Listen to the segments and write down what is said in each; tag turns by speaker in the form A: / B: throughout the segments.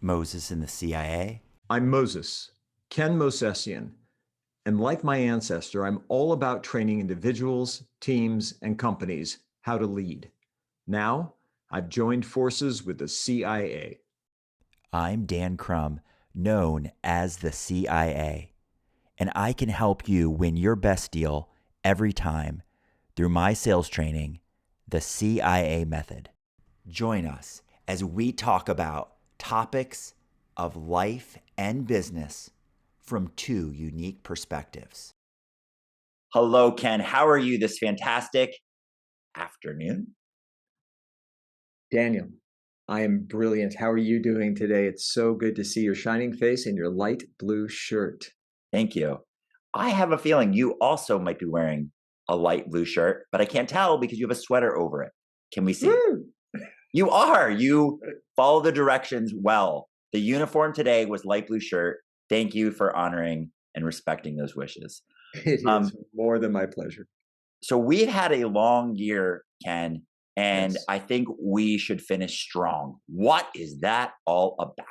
A: Moses in the CIA.
B: I'm Moses, Ken Mosesian, and like my ancestor, I'm all about training individuals, teams, and companies how to lead. Now, I've joined forces with the CIA.
A: I'm Dan Crum, known as the CIA, and I can help you win your best deal every time through my sales training, the CIA method. Join us as we talk about topics of life and business from two unique perspectives. Hello, Ken. How are you this fantastic afternoon?
B: Daniel, I am brilliant. How are you doing today? It's so good to see your shining face and your light blue shirt.
A: Thank you. I have a feeling you also might be wearing a light blue shirt, but I can't tell because you have a sweater over it. Can we see?
B: Woo!
A: You are. You follow the directions well. The uniform today was light blue shirt. Thank you for honoring and respecting those wishes.
B: It is more than my pleasure.
A: So we've had a long year, Ken, and
B: Yes.
A: I think we should finish strong. What is that all about?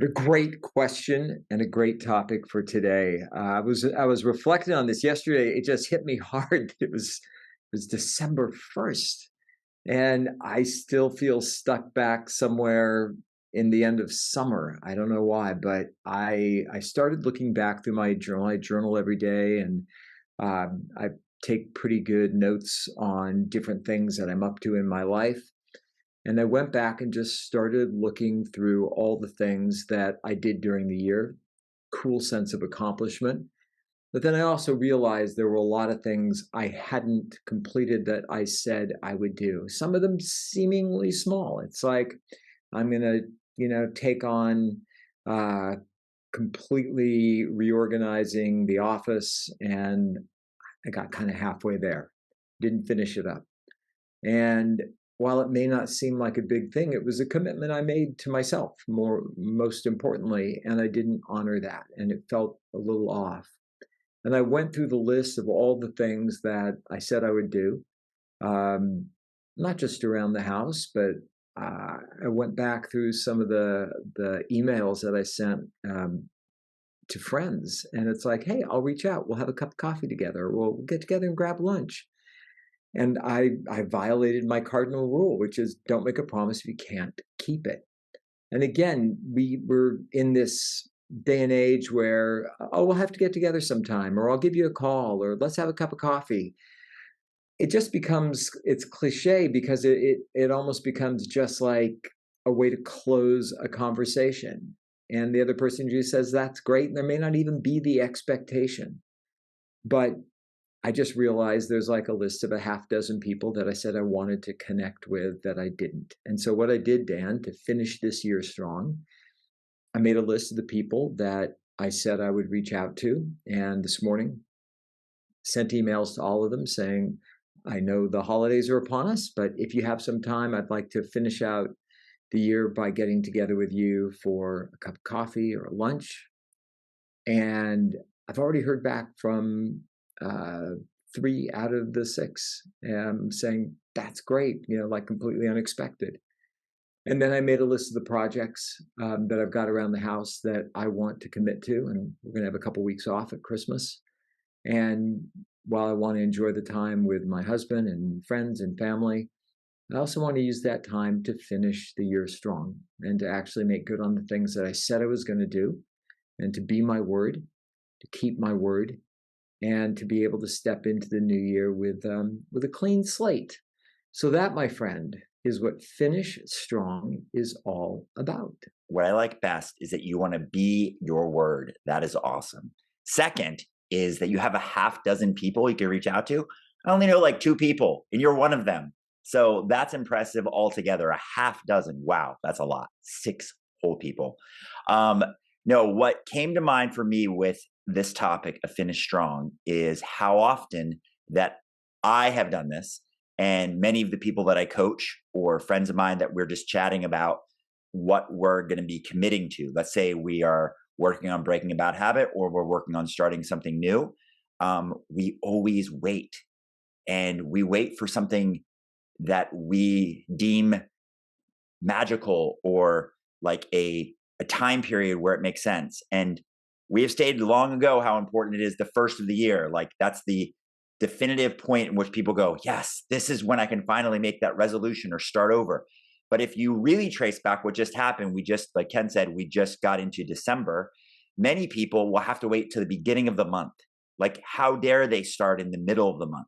B: A great question and a great topic for today. I was reflecting on this yesterday. It just hit me hard. It was December 1st, and I still feel stuck back somewhere in the end of summer. I don't know why, but I started looking back through my journal. I journal every day, and I take pretty good notes on different things that I'm up to in my life. And I went back and just started looking through all the things that I did during the year. Cool sense of accomplishment. But then I also realized there were a lot of things I hadn't completed that I said I would do. Some of them seemingly small. It's like I'm going to, take on uh, completely reorganizing the office, and I got kind of halfway there. Didn't finish it up. And while it may not seem like a big thing, it was a commitment I made to myself, most importantly, and I didn't honor that, and it felt a little off. And I went through the list of all the things that I said I would do, um, not just around the house, but I went back through some of the emails that I sent to friends, and it's like, hey, I'll reach out. We'll have a cup of coffee together. We'll get together and grab lunch. And I violated my cardinal rule, which is don't make a promise if you can't keep it. And again, we were in this day and age where, oh, we'll have to get together sometime, or I'll give you a call, or let's have a cup of coffee. It just becomes, it's cliche because it almost becomes just like a way to close a conversation. And the other person just says, that's great. And there may not even be the expectation. But I just realized there's like a list of a half dozen people that I said I wanted to connect with that I didn't. And so what I did, Dan, to finish this year strong, I made a list of the people that I said I would reach out to. And this morning, sent emails to all of them saying, I know the holidays are upon us, but if you have some time, I'd like to finish out the year by getting together with you for a cup of coffee or a lunch. And I've already heard back from 3 out of the 6 saying, that's great, like completely unexpected. And then I made a list of the projects that I've got around the house that I want to commit to. And we're going to have a couple weeks off at Christmas. And while I want to enjoy the time with my husband and friends and family, I also want to use that time to finish the year strong and to actually make good on the things that I said I was going to do, and to be my word, to keep my word, and to be able to step into the new year with a clean slate. So that, my friend, is what finish strong is all about.
A: What I like best is that you want to be your word. That is awesome. Second is that you have a half dozen people you can reach out to. I only know like 2 people, and you're one of them. So that's impressive altogether. A half dozen. Wow, that's a lot. 6 whole people. No, what came to mind for me with this topic of finish strong is how often that I have done this, and many of the people that I coach or friends of mine that we're just chatting about what we're going to be committing to. Let's say we are working on breaking a bad habit, or we're working on starting something new. We always wait, and we wait for something that we deem magical or like a time period where it makes sense. And we have stated long ago how important it is the first of the year. Like that's the definitive point in which people go, yes, this is when I can finally make that resolution or start over. But if you really trace back what just happened, we just, like Ken said, we just got into December. Many people will have to wait to the beginning of the month. Like, how dare they start in the middle of the month?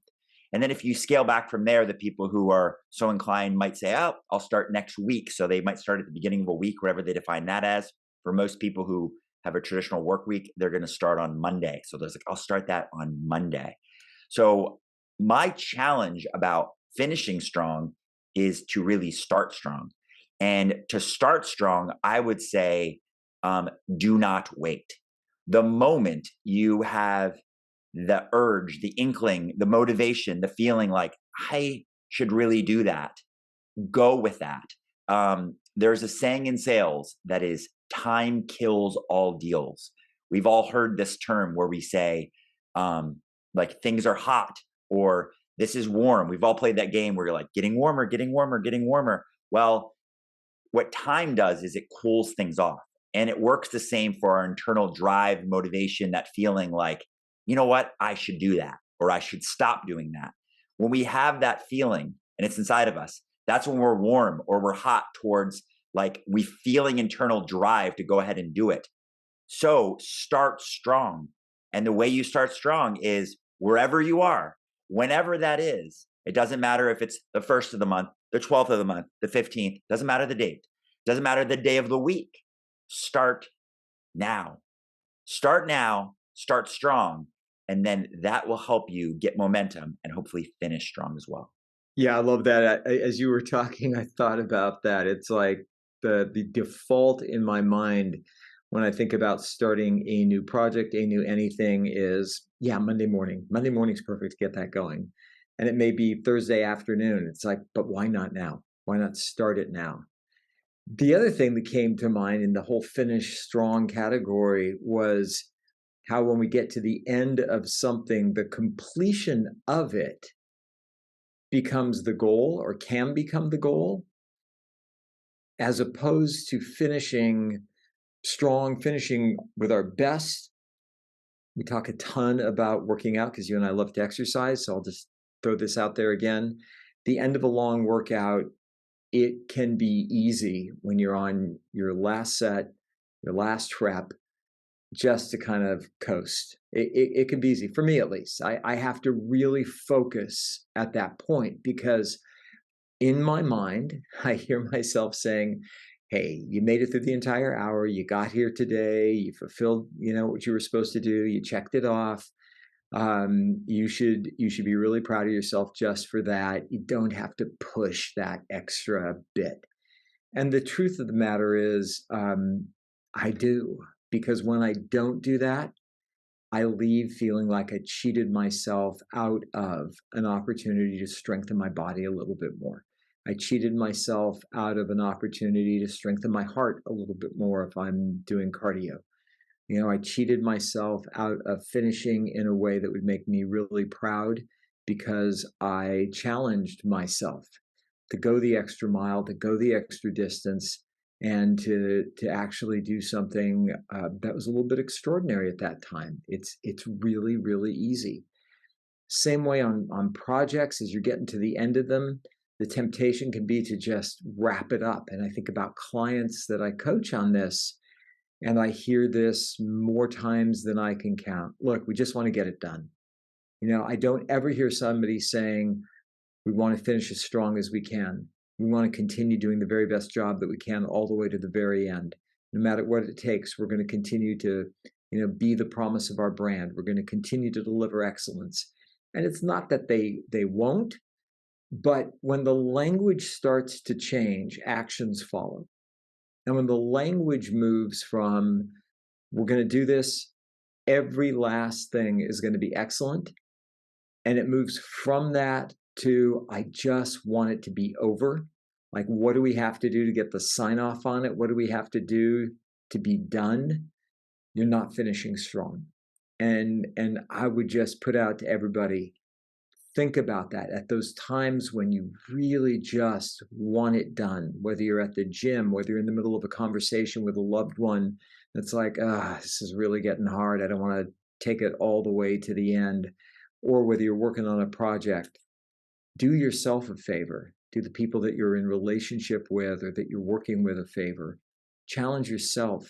A: And then if you scale back from there, the people who are so inclined might say, oh, I'll start next week. So they might start at the beginning of a week, whatever they define that as. For most people who have a traditional work week, they're going to start on Monday. So there's like, I'll start that on Monday. So my challenge about finishing strong is to really start strong. And to start strong, I would say, do not wait. The moment you have the urge, the inkling, the motivation, the feeling like I should really do that, go with that. There's a saying in sales that is time kills all deals. We've all heard this term where we say, like things are hot or this is warm. We've all played that game where you're like getting warmer, getting warmer, getting warmer. Well, what time does is it cools things off. And it works the same for our internal drive, motivation, that feeling like, you know what, I should do that or I should stop doing that. When we have that feeling and it's inside of us, that's when we're warm or we're hot towards like we feeling internal drive to go ahead and do it. So start strong. And the way you start strong is wherever you are, whenever that is. It doesn't matter if it's the 1st of the month, the 12th of the month, the 15th, doesn't matter the date, doesn't matter the day of the week. Start now. Start now, start strong, and then that will help you get momentum and hopefully finish strong as well.
B: Yeah, I love that. As you were talking, I thought about that. It's like the default in my mind when I think about starting a new project, a new anything is, yeah, Monday morning. Monday morning's perfect to get that going. And it may be Thursday afternoon. It's like, but why not now? Why not start it now? The other thing that came to mind in the whole finish strong category was how when we get to the end of something, the completion of it becomes the goal or can become the goal, as opposed to finishing strong, finishing with our best. We talk a ton about working out because you and I love to exercise. So I'll just throw this out there again. The end of a long workout, it can be easy when you're on your last set, your last rep, just to kind of coast. It can be easy, for me at least. I have to really focus at that point because in my mind, I hear myself saying, hey, you made it through the entire hour. You got here today. You fulfilled, what you were supposed to do. You checked it off. You should be really proud of yourself just for that. You don't have to push that extra bit. And the truth of the matter is, I do, because when I don't do that, I leave feeling like I cheated myself out of an opportunity to strengthen my body a little bit more. I cheated myself out of an opportunity to strengthen my heart a little bit more if I'm doing cardio. I cheated myself out of finishing in a way that would make me really proud because I challenged myself to go the extra mile, to go the extra distance, and to actually do something that was a little bit extraordinary at that time. It's really, really easy. Same way on projects, as you're getting to the end of them, the temptation can be to just wrap it up. And I think about clients that I coach on this, and I hear this more times than I can count. Look, we just want to get it done. I don't ever hear somebody saying, we want to finish as strong as we can. We want to continue doing the very best job that we can all the way to the very end. No matter what it takes, we're going to continue to, be the promise of our brand. We're going to continue to deliver excellence. And it's not that they won't, but when the language starts to change, actions follow. And when the language moves from, we're going to do this, every last thing is going to be excellent, and it moves from that to, I just want it to be over. Like, what do we have to do to get the sign off on it? What do we have to do to be done? You're not finishing strong. And I would just put out to everybody, think about that at those times when you really just want it done, whether you're at the gym, whether you're in the middle of a conversation with a loved one that's like, this is really getting hard. I don't want to take it all the way to the end, or whether you're working on a project. Do yourself a favor. Do the people that you're in relationship with or that you're working with a favor. Challenge yourself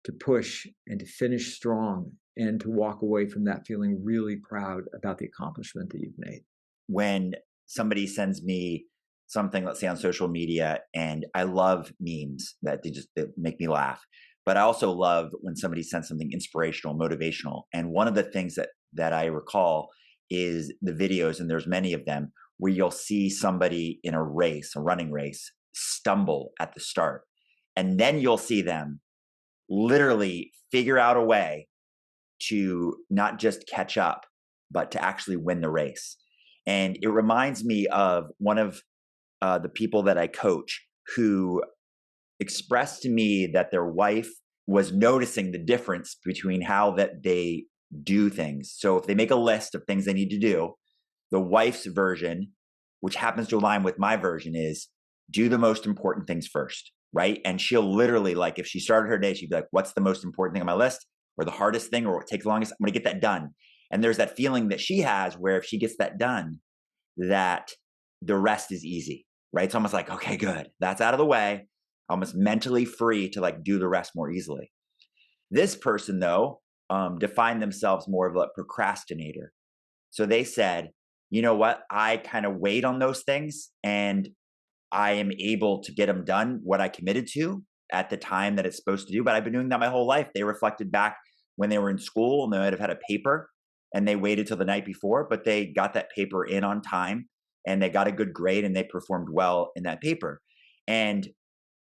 B: to push and to finish strong and to walk away from that feeling really proud about the accomplishment that you've made.
A: When somebody sends me something, let's say on social media, and I love memes that make me laugh, but I also love when somebody sends something inspirational, motivational. And one of the things that I recall is the videos, and there's many of them, where you'll see somebody in a race, a running race, stumble at the start. And then you'll see them literally figure out a way to not just catch up, but to actually win the race. And it reminds me of one of the people that I coach who expressed to me that their wife was noticing the difference between how that they do things. So if they make a list of things they need to do, the wife's version, which happens to align with my version, is do the most important things first, right? And she'll literally, like, if she started her day, she'd be like, what's the most important thing on my list, or the hardest thing, or what takes the longest? I'm going to get that done. And there's that feeling that she has where if she gets that done, that the rest is easy, right? It's almost like, okay, good. That's out of the way. Almost mentally free to like do the rest more easily. This person though, defined themselves more of a procrastinator. So they said, you know what? I kind of wait on those things and I am able to get them done what I committed to at the time that it's supposed to do. But I've been doing that my whole life. They reflected back when they were in school and they might have had a paper and they waited till the night before, but they got that paper in on time and they got a good grade and they performed well in that paper. And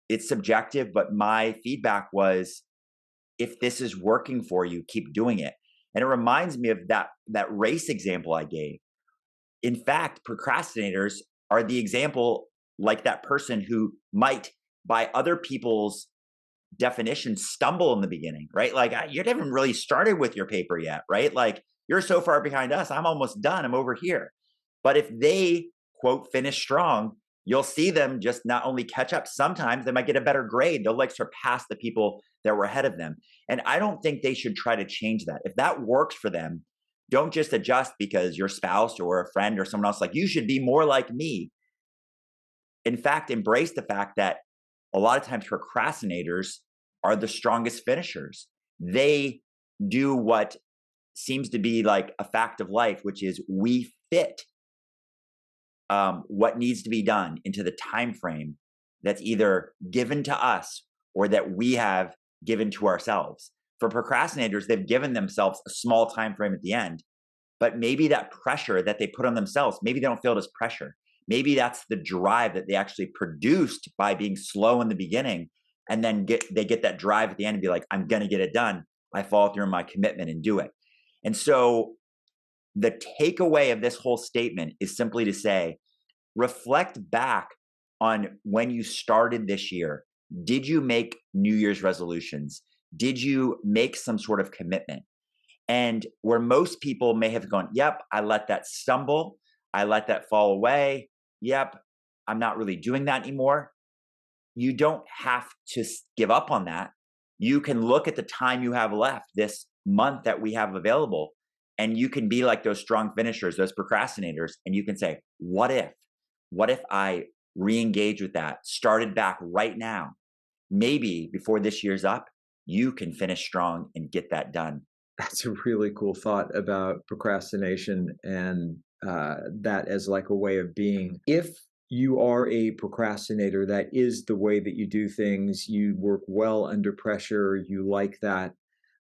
A: it's subjective, but my feedback was, if this is working for you, keep doing it. And it reminds me of that race example I gave. In fact, procrastinators are the example, like that person who might, by other people's definition, stumble in the beginning, right? Like, you haven't really started with your paper yet, right? Like, you're so far behind us. I'm almost done. I'm over here. But if they, quote, finish strong, you'll see them just not only catch up, sometimes they might get a better grade. They'll like surpass the people that were ahead of them. And I don't think they should try to change that. If that works for them, don't just adjust because your spouse or a friend or someone else like, you should be more like me. In fact, embrace the fact that a lot of times procrastinators are the strongest finishers. They do what seems to be like a fact of life, which is we fit what needs to be done into the time frame that's either given to us or that we have given to ourselves. For procrastinators, they've given themselves a small time frame at the end, but maybe that pressure that they put on themselves, maybe they don't feel it as pressure. Maybe that's the drive that they actually produced by being slow in the beginning, and then they get that drive at the end and be like, I'm going to get it done. I follow through on my commitment and do it. And so the takeaway of this whole statement is simply to say, reflect back on when you started this year. Did you make New Year's resolutions? Did you make some sort of commitment? And where most people may have gone, yep, I let that stumble. I let that fall away. Yep, I'm not really doing that anymore. You don't have to give up on that. You can look at the time you have left this month that we have available, and you can be like those strong finishers, those procrastinators, and you can say, what if I re-engage with that, started back right now? Maybe before this year's up, you can finish strong and get that done.
B: That's a really cool thought about procrastination and that as like a way of being. If you are a procrastinator, that is the way that you do things. You work well under pressure. You like that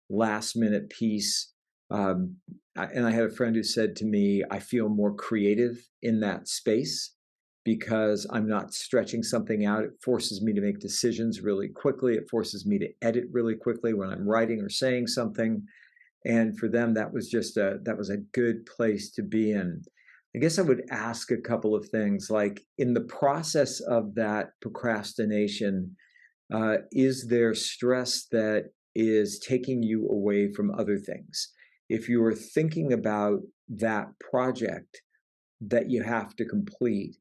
B: last minute piece. And I had a friend who said to me, I feel more creative in that space because I'm not stretching something out. It forces me to make decisions really quickly. It forces me to edit really quickly when I'm writing or saying something. And for them, that was a good place to be in. I guess I would ask a couple of things, like in the process of that procrastination, is there stress that is taking you away from other things? If you are thinking about that project, that you have to complete,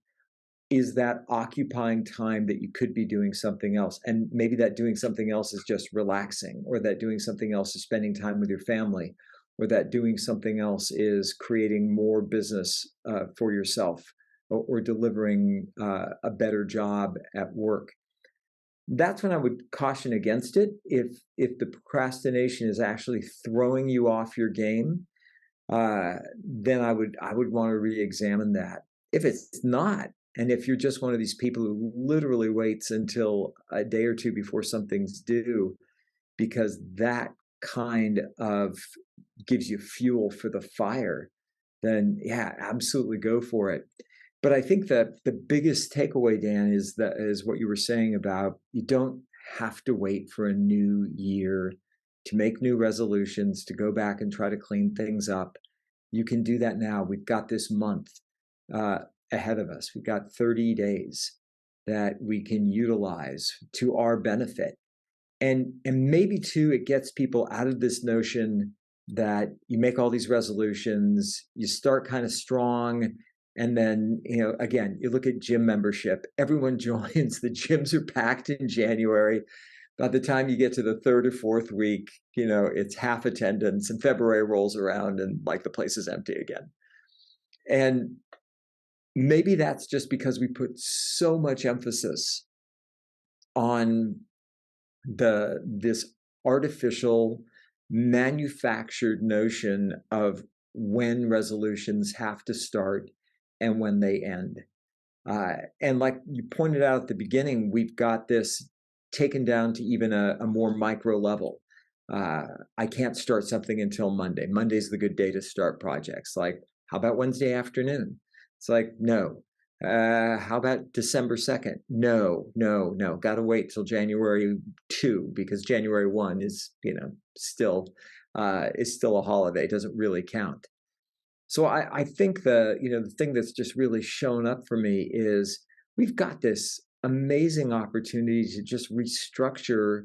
B: is that occupying time that you could be doing something else? And maybe that doing something else is just relaxing, or that doing something else is spending time with your family, or that doing something else is creating more business for yourself, or delivering a better job at work. That's when I would caution against it. If the procrastination is actually throwing you off your game, then I would want to re-examine that. If it's not, and if you're just one of these people who literally waits until a day or two before something's due, because that kind of gives you fuel for the fire, then yeah, absolutely go for it. But I think that the biggest takeaway, Dan, is what you were saying about you don't have to wait for a new year to make new resolutions, to go back and try to clean things up. You can do that now. We've got this month uh, ahead of us. We've got 30 days that we can utilize to our benefit. And maybe too, it gets people out of this notion that you make all these resolutions, you start kind of strong, and then, again, you look at gym membership, everyone joins, the gyms are packed in January. By the time you get to the third or fourth week, it's half attendance, and February rolls around and like the place is empty again. And maybe that's just because we put so much emphasis on this artificial manufactured notion of when resolutions have to start and when they end. And like you pointed out at the beginning, we've got this taken down to even a more micro level. I can't start something until Monday. Monday's the good day to start projects. Like, how about Wednesday afternoon? It's like, no. How about December 2nd? No, no, no. Got to wait till January 2 because January 1 is, still a holiday. It doesn't really count. So I think the thing that's just really shown up for me is we've got this amazing opportunity to just restructure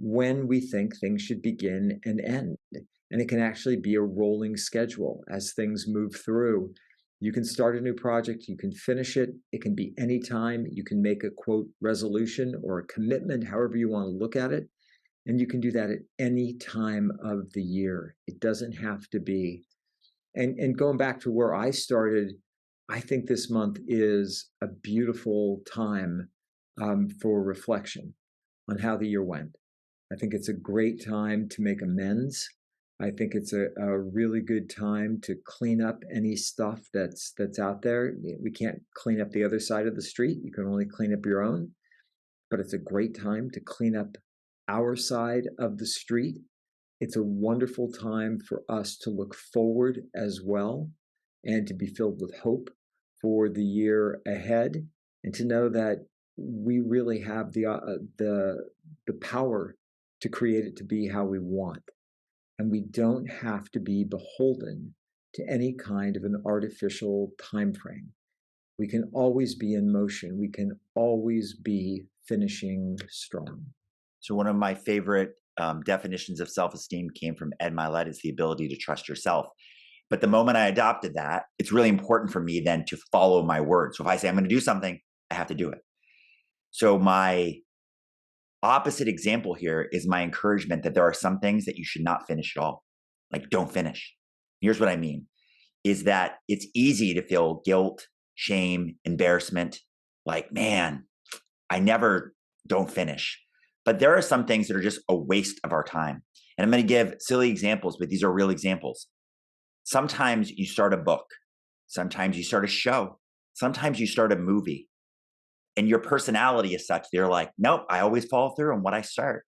B: when we think things should begin and end. And it can actually be a rolling schedule as things move through. You can start a new project, you can finish it, it can be any time. You can make a quote resolution or a commitment, however you want to look at it. And you can do that at any time of the year. It doesn't have to be. And going back to where I started, I think this month is a beautiful time for reflection on how the year went. I think it's a great time to make amends. I think it's a really good time to clean up any stuff that's out there. We can't clean up the other side of the street. You can only clean up your own. But it's a great time to clean up our side of the street. It's a wonderful time for us to look forward as well and to be filled with hope for the year ahead, and to know that we really have the power to create it to be how we want. And we don't have to be beholden to any kind of an artificial time frame. We can always be in motion. We can always be finishing strong.
A: So one of my favorite definitions of self-esteem came from Ed Milet, is the ability to trust yourself. But the moment I adopted that, it's really important for me then to follow my word. So if I say I'm going to do something, I have to do it. So my opposite example here is my encouragement that there are some things that you should not finish at all. Like, don't finish. Here's what I mean, is that it's easy to feel guilt, shame, embarrassment. Like, man, I never don't finish. But there are some things that are just a waste of our time. And I'm going to give silly examples, but these are real examples. Sometimes you start a book. Sometimes you start a show. Sometimes you start a movie. And your personality is such, they're like, nope, I always follow through on what I start.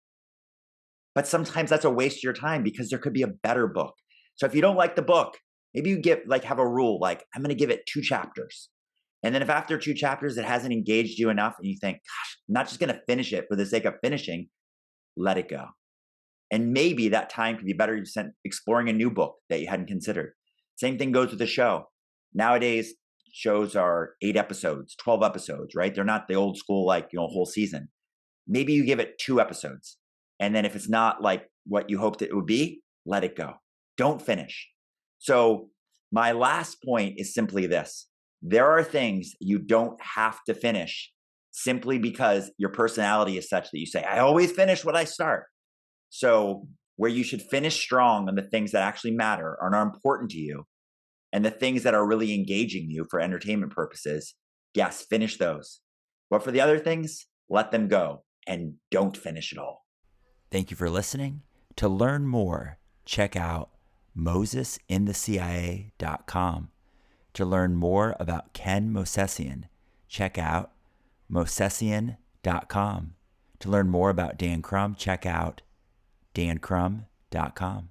A: But sometimes that's a waste of your time because there could be a better book. So if you don't like the book, maybe you have a rule, like, I'm going to give it 2 chapters. And then if after 2 chapters, it hasn't engaged you enough and you think, gosh, I'm not just going to finish it for the sake of finishing, let it go. And maybe that time could be better spent exploring a new book that you hadn't considered. Same thing goes with the show. Nowadays, shows are 8 episodes, 12 episodes, right? They're not the old school, whole season. Maybe you give it 2 episodes. And then if it's not like what you hoped it would be, let it go. Don't finish. So my last point is simply this. There are things you don't have to finish simply because your personality is such that you say, I always finish what I start. So, where you should finish strong on the things that actually matter and are important to you, and the things that are really engaging you for entertainment purposes, yes, finish those. But for the other things, let them go and don't finish it all. Thank you for listening. To learn more, check out mosesinthecia.com. To learn more about Ken Mosesian, check out mosesian.com. To learn more about Dan Crum, check out dancrum.com.